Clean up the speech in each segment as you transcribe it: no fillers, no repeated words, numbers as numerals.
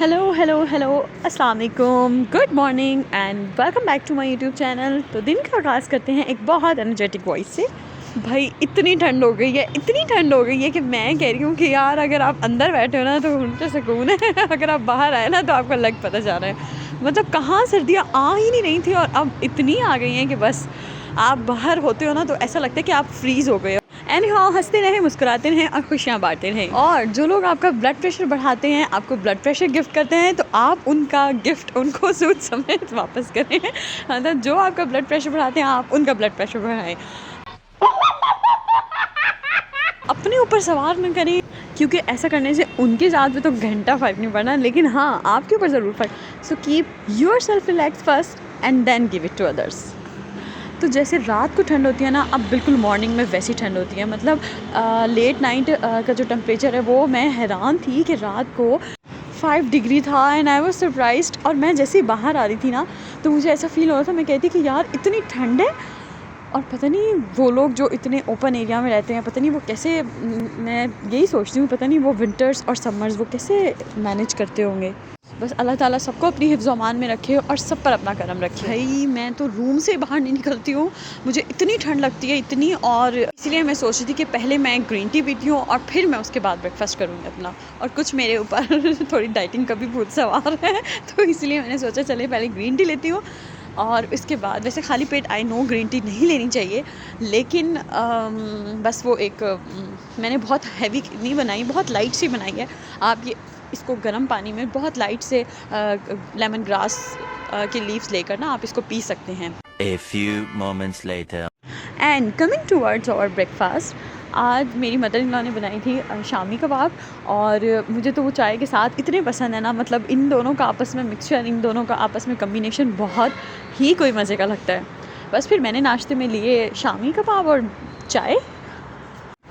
Hello अस्सलाम वालेकुम, good morning and welcome back to my YouTube channel. तो दिन का आगाज़ करते हैं एक बहुत एनर्जेटिक वॉइस से। भाई इतनी ठंड हो गई है कि मैं कह रही हूँ कि यार अगर आप अंदर बैठे हो ना तो उनका सुकून है अगर आप बाहर आए ना तो आपको लग पता जा रहा है, मतलब कहाँ सर्दियाँ आ ही नहीं रही थी और अब इतनी आ गई हैं कि बस आप बाहर होते हो ना तो ऐसा लगता है कि आप फ्रीज़ हो गए हो। एनी हाउ, हंसते रहें, मुस्कुराते रहें और खुशियाँ बांटते रहें। और जो लोग आपका ब्लड प्रेशर बढ़ाते हैं, आपको ब्लड प्रेशर गिफ्ट करते हैं, तो आप उनका गिफ्ट उनको सूद समेत वापस करें। मतलब जो आपका ब्लड प्रेशर बढ़ाते हैं आप उनका ब्लड प्रेशर बढ़ाएं। अपने ऊपर सवार न करें, क्योंकि ऐसा करने से उनके साथ में तो घंटा फ़र्क नहीं पड़ना, लेकिन हाँ आपके ऊपर ज़रूर फ़र्क। So keep yourself relax first and then give it to others. तो जैसे रात को ठंड होती है ना, अब बिल्कुल मॉर्निंग में वैसी ठंड होती है। मतलब लेट नाइट का जो टेम्परेचर है वो मैं हैरान थी कि रात को 5 डिग्री था एंड आई वाज सरप्राइज्ड। और मैं जैसे ही बाहर आ रही थी ना तो मुझे ऐसा फ़ील हो रहा था, मैं कहती कि यार इतनी ठंड है। और पता नहीं वो लोग जो इतने ओपन एरिया में रहते हैं, पता नहीं वो कैसे, मैं यही सोचती हूँ पता नहीं वो विंटर्स और समर्स वो कैसे मैनेज करते होंगे। बस अल्लाह ताला सबको अपनी हिफ्ज़ अमान में रखे और सब पर अपना करम रखे। भाई मैं तो रूम से बाहर नहीं निकलती हूँ, मुझे इतनी ठंड लगती है इतनी, और इसलिए मैं सोच रही थी कि पहले मैं ग्रीन टी पीती हूँ और फिर मैं उसके बाद ब्रेकफास्ट करूँगी अपना। और कुछ मेरे ऊपर थोड़ी डाइटिंग का भी भूत सवार है तो इसलिए मैंने सोचा चले पहले ग्रीन टी लेती हूँ और उसके बाद, वैसे खाली पेट आई नो ग्रीन टी नहीं लेनी चाहिए, लेकिन बस वो एक मैंने बहुत हैवी नहीं बनाई, बहुत लाइट सी बनाई है। आप ये इसको गर्म पानी में बहुत लाइट से लेमन ग्रास के लीव्स लेकर ना आप इसको पी सकते हैं। A few moments later. And coming towards our breakfast, आज मेरी मदर इन लॉ ने बनाई थी शामी कबाब, और मुझे तो वो चाय के साथ इतने पसंद है ना, मतलब इन दोनों का आपस में मिक्सचर, इन दोनों का आपस में कम्बिनेशन बहुत ही कोई मज़े का लगता है। बस फिर मैंने नाश्ते में लिए शामी कबाब और चाय।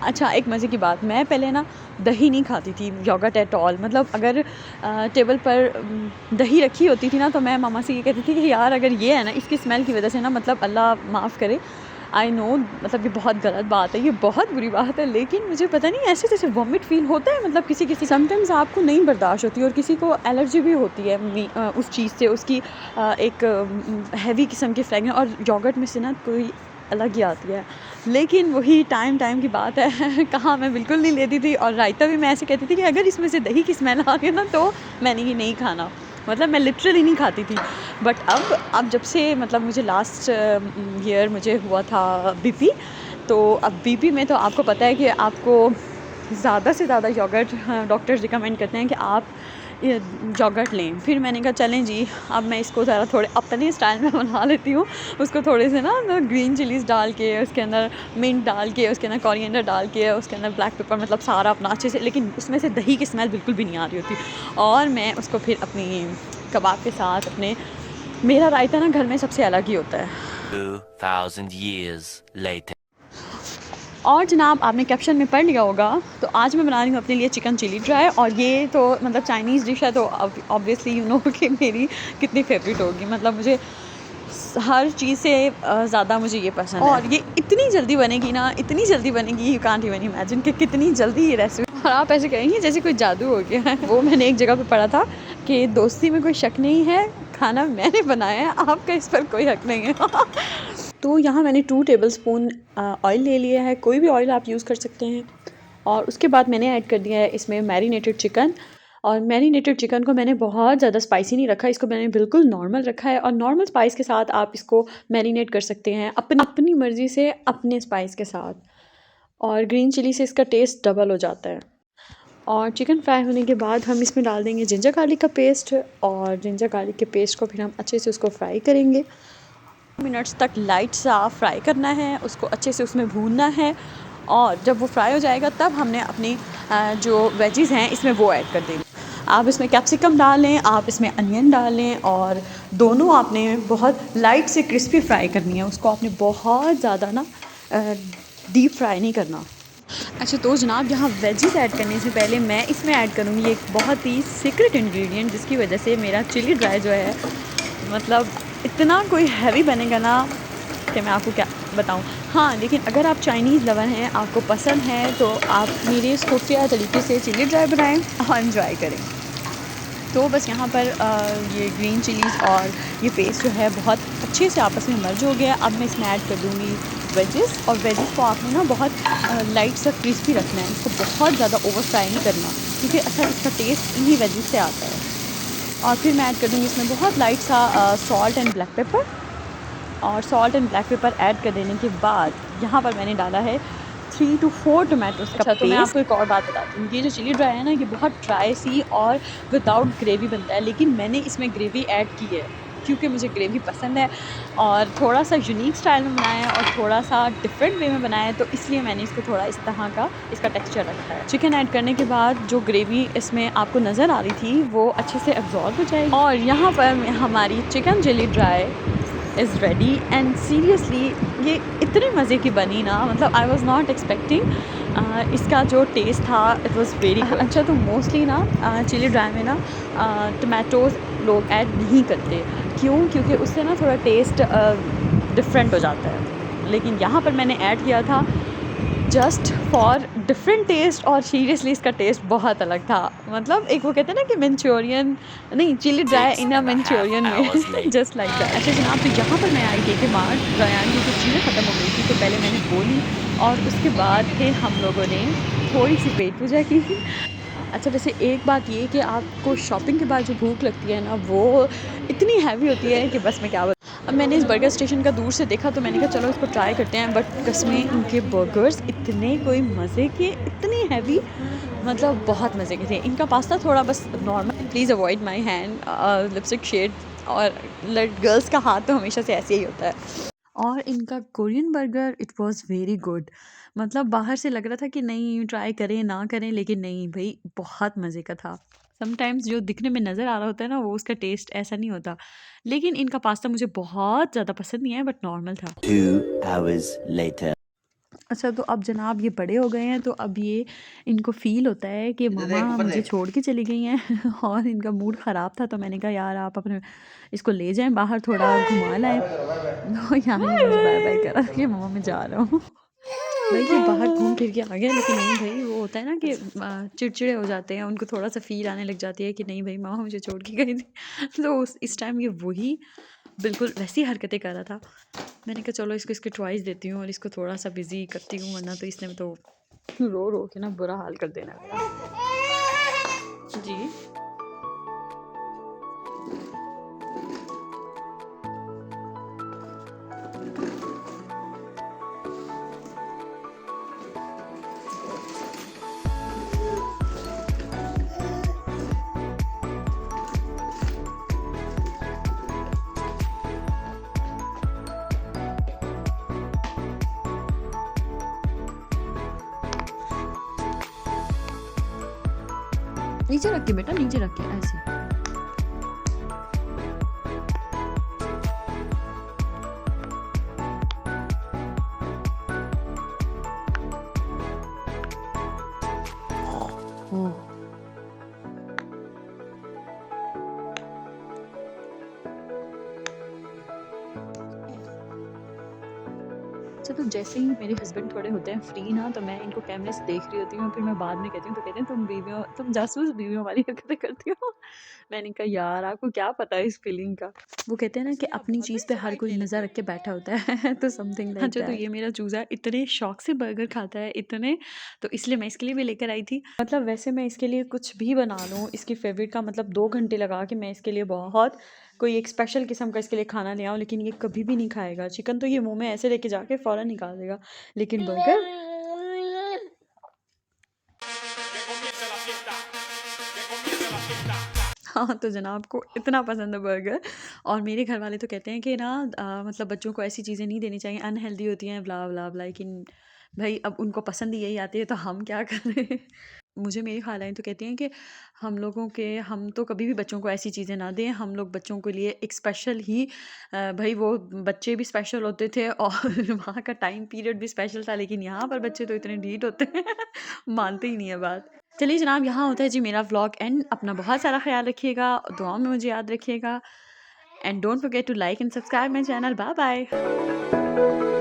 अच्छा, एक मज़े की बात, मैं पहले ना दही नहीं खाती थी, योगर्ट एट ऑल। मतलब अगर टेबल पर दही रखी होती थी ना तो मैं मामा से ये कहती थी कि यार अगर ये है ना, इसकी स्मेल की वजह से ना, मतलब अल्लाह माफ़ करे, आई नो मतलब ये बहुत गलत बात है, ये बहुत बुरी बात है, लेकिन मुझे पता नहीं ऐसे जैसे वॉमिट फील होता है। मतलब किसी किसी समटाइम्स आपको नहीं बर्दाश्त होती और किसी को एलर्जी भी होती है उस चीज़ से, उसकी एक हैवी किस्म की फ्रेगनेंस, और योगर्ट में से ना कोई अलग ही आती है। लेकिन वही टाइम की बात है कहाँ मैं बिल्कुल नहीं लेती थी, और रायता भी मैं ऐसे कहती थी कि अगर इसमें से दही की स्मेल आ गई ना तो मैंने ये नहीं खाना, मतलब मैं लिटरली नहीं खाती थी। बट अब जब से, मतलब मुझे लास्ट ईयर मुझे हुआ था बीपी, तो अब बीपी में तो आपको पता है कि आपको ज़्यादा से ज़्यादा योगर्ट डॉक्टर्स रिकमेंड करते हैं कि आप योगर्ट लें। फिर मैंने कहा चलें जी, अब मैं इसको ज़रा थोड़े अपने स्टाइल में बना लेती हूँ। उसको थोड़े से ना ग्रीन चिलीज़ डाल के, उसके अंदर मिंट डाल के, उसके अंदर कोरिएंडर डाल के, उसके अंदर ब्लैक पेपर, मतलब सारा अपना अच्छे से, लेकिन उसमें से दही की स्मेल बिल्कुल भी नहीं आ रही होती। और मैं उसको फिर अपनी कबाब के साथ अपने, मेरा रायता ना घर में सबसे अलग ही होता है। 2000 years later. और जनाब आपने कैप्शन में पढ़ लिया होगा, तो आज मैं बना रही हूँ अपने लिए चिकन चिली ड्राई, और ये तो मतलब चाइनीज़ डिश है तो ऑब्वियसली यू नो कि मेरी कितनी फेवरेट होगी। मतलब मुझे हर चीज़ से ज़्यादा मुझे ये पसंद है, और ये इतनी जल्दी बनेगी ना, इतनी जल्दी बनेगी, यू कांट इवन इमेजिन कि कितनी जल्दी ये रेसिपी। और आप ऐसे कहेंगे जैसे कोई जादू हो गया है। वो मैंने एक जगह पे पढ़ा था कि दोस्ती में कोई शक नहीं है, खाना मैंने बनाया है, आपका इस पर कोई हक नहीं है। तो यहाँ मैंने 2 टेबलस्पून ऑयल ले लिया है, कोई भी ऑयल आप यूज़ कर सकते हैं। और उसके बाद मैंने ऐड कर दिया है इसमें मैरिनेटेड चिकन, और मैरिनेटेड चिकन को मैंने बहुत ज़्यादा स्पाइसी नहीं रखा, इसको मैंने बिल्कुल नॉर्मल रखा है। और नॉर्मल स्पाइस के साथ आप इसको मैरिनेट कर सकते हैं अपनी मर्ज़ी से, अपने स्पाइस के साथ, और ग्रीन चिली से इसका टेस्ट डबल हो जाता है। और चिकन फ्राई होने के बाद हम इसमें डाल देंगे जिंजर गार्लिक का पेस्ट, और जिंजर गार्लिक के पेस्ट को फिर हम अच्छे से उसको फ्राई करेंगे। मिनट्स तक लाइट सा फ्राई करना है, उसको अच्छे से उसमें भूनना है, और जब वो फ्राई हो जाएगा तब हमने अपनी जो वेजीज़ हैं इसमें वो ऐड कर देंगे। आप इसमें कैप्सिकम डालें, आप इसमें अनियन डालें, और दोनों आपने बहुत लाइट से क्रिस्पी फ्राई करनी है, उसको आपने बहुत ज़्यादा ना डीप फ्राई नहीं करना। अच्छा, तो जनाब यहाँ वेजीज़ ऐड करने से पहले मैं इसमें ऐड करूँगी एक बहुत ही सीक्रेट इंग्रेडिएंट, जिसकी वजह से मेरा चिली ड्राई जो है, मतलब इतना कोई हैवी बनेगा ना कि मैं आपको क्या बताऊँ। हाँ, लेकिन अगर आप चाइनीज़ लवर हैं, आपको पसंद है, तो आप मेरे इस खुफिया तरीके से चिली ड्राई बनाएं और एंजॉय करें। तो बस यहाँ पर ये ग्रीन चिलीज़ और ये पेस्ट जो है बहुत अच्छे से आपस में मर्ज हो गया। अब मैं इसमें ऐड कर दूँगी वेजेस, और वेजेस को आपने ना बहुत लाइट सा क्रिस्पी रखना है, इसको बहुत ज़्यादा ओवर फ्राई नहीं करना, क्योंकि अच्छा इसका टेस्ट इन्हीं वेजेस से आता है। और फिर मैं ऐड कर दूँगी इसमें बहुत लाइट सा सॉल्ट एंड ब्लैक पेपर, और salt and black pepper add कर देने के बाद यहाँ पर मैंने डाला है 3 to 4 टोमेटोज़ का पेस्ट। तो मैं आपको एक और बात बताती हूँ, ये जो चिली ड्राई है ना, ये बहुत ड्राई सी और विदाउट ग्रेवी बनता है, लेकिन मैंने इसमें ग्रेवी ऐड की है क्योंकि मुझे ग्रेवी पसंद है और थोड़ा सा यूनिक स्टाइल में बनाया है और थोड़ा सा डिफरेंट वे में बनाया है, तो इसलिए मैंने इसको थोड़ा इस तरह का इसका टेक्सचर रखा है। चिकन ऐड करने के बाद जो ग्रेवी इसमें आपको नज़र आ रही थी वो अच्छे से एब्जॉर्ब हो जाएगी, और यहाँ पर हमारी chicken chilli dry is ready. And seriously ये इतने मज़े की बनी ना, मतलब आई वॉज़ नॉट एक्सपेक्टिंग इसका जो टेस्ट था, इट वॉज़ वेरी गुड। अच्छा, तो मोस्टली ना चिली ड्राई में ना टमाटोज़ लोग ऐड नहीं करते, क्यों? क्योंकि उससे ना थोड़ा टेस्ट डिफरेंट हो जाता है, लेकिन यहाँ पर मैंने ऐड किया था जस्ट फॉर डिफरेंट टेस्ट, और सीरियसली इसका टेस्ट बहुत अलग था। मतलब एक वो कहते हैं ना कि मंचूरियन नहीं, चिली ड्राई इन अ मंचूरियन में, जस्ट लाइक दैट। अच्छा जनाब, तो यहाँ पर मैं आई थी कि मार रयान की कुछ चीज़ें ख़त्म हो गई थी, तो पहले मैंने बोली और उसके बाद फिर हम लोगों ने थोड़ी सी पेट पूजा की। अच्छा, वैसे एक बात ये कि आपको शॉपिंग के बाद जो भूख लगती है ना, वो इतनी हैवी होती है कि बस मैं क्या बताऊँ। अब मैंने इस बर्गर स्टेशन का दूर से देखा तो मैंने कहा चलो इसको ट्राई करते हैं, बट कसमें इनके बर्गर्स इतने कोई मज़े के, इतनी हैवी, मतलब बहुत मज़े के थे। इनका पास्ता थोड़ा बस normal, please avoid my hand lipstick shade, और गर्ल्स का हाथ तो हमेशा से ऐसे ही होता है। और इनका Korean burger it was very good, मतलब बाहर से लग रहा था कि नहीं ट्राई करें ना करें, लेकिन नहीं भाई, बहुत मज़े का था। समटाइम्स जो दिखने में नज़र आ रहा होता है ना, वो उसका टेस्ट ऐसा नहीं होता। लेकिन इनका पास्ता मुझे बहुत ज़्यादा पसंद नहीं आया, बट नॉर्मल था। 2 hours later. अच्छा, तो अब जनाब ये बड़े हो गए हैं, तो अब ये इनको फ़ील होता है कि मम्मा मुझे छोड़ के चली गई हैं और इनका मूड ख़राब था, तो मैंने कहा यार आप अपने इसको ले जाएँ बाहर, थोड़ा घुमा लाएँ। तो यहाँ ये मुझे बाय-बाय करा कि मम्मा मैं जा रहा हूँ। भाई ये बाहर घूम फिर के आ गए, लेकिन नहीं भाई, वो होता है ना कि चिड़चिड़े हो जाते हैं, उनको थोड़ा-सा फ़ील आने लग जाती है कि नहीं भाई मम्मा मुझे छोड़ के गई थी। तो इस टाइम ये वही बिल्कुल वैसी हरकतें कर रहा था। मैंने कहा चलो इसको इसके ट्वाइस देती हूँ और इसको थोड़ा-सा बिज़ी करती हूँ, वरना तो इसने तो रो-रो के ना बुरा हाल कर देना है मेरा। जी। नीचे रख के बेटा, नीचे रख के ऐसे। ओह! अच्छा, तो जैसे ही मेरे हस्बैंड थोड़े होते हैं फ्री ना, तो मैं इनको कैमरे से देख रही होती हूँ, फिर मैं बाद में कहती हूँ, तो कहते हैं तुम जासूस बीवियों वाली हरकतें करती हो। मैंने कहा यार आपको क्या पता है इस फीलिंग का। वो कहते हैं ना कि अपनी चीज़ पे हर कोई नज़र रख के बैठा होता है तो समथिंग लाइक। अच्छा, तो ये मेरा चूज़ा इतने शौक से बर्गर खाता है, इतने, तो इसलिए मैं इसके लिए भी लेकर आई थी। मतलब वैसे मैं इसके लिए कुछ भी बना लूँ, इसकी फेवरेट का मतलब 2 घंटे लगा के मैं इसके लिए बहुत कोई एक स्पेशल किस्म का इसके लिए खाना ले आऊँ, लेकिन ये कभी भी नहीं खाएगा। चिकन तो ये मुँह में ऐसे लेके जाके फ़ौरन निकाल देगा, लेकिन बर्गर हाँ, तो जनाब को इतना पसंद है बर्गर, और मेरे घर वाले तो कहते हैं कि ना मतलब बच्चों को ऐसी चीज़ें नहीं देनी चाहिए, अनहेल्दी होती हैं, ब्ला ब्ला ब्ला, लेकिन भाई अब उनको पसंद ही यही आती है, तो हम क्या करें। मुझे मेरी खालाएँ तो कहती हैं कि हम तो कभी भी बच्चों को ऐसी चीज़ें ना दें, हम लोग बच्चों के लिए एक स्पेशल ही भई वो बच्चे भी स्पेशल होते थे और वहाँ का टाइम पीरियड भी स्पेशल था, लेकिन यहाँ पर बच्चे तो इतने ढीठ होते हैं मानते ही नहीं है बात। चलिए जनाब, यहाँ होता है जी मेरा व्लॉग एंड। अपना बहुत सारा ख्याल रखिएगा, दुआओं में मुझे याद रखिएगा, and don't forget to like and subscribe my channel. Bye bye.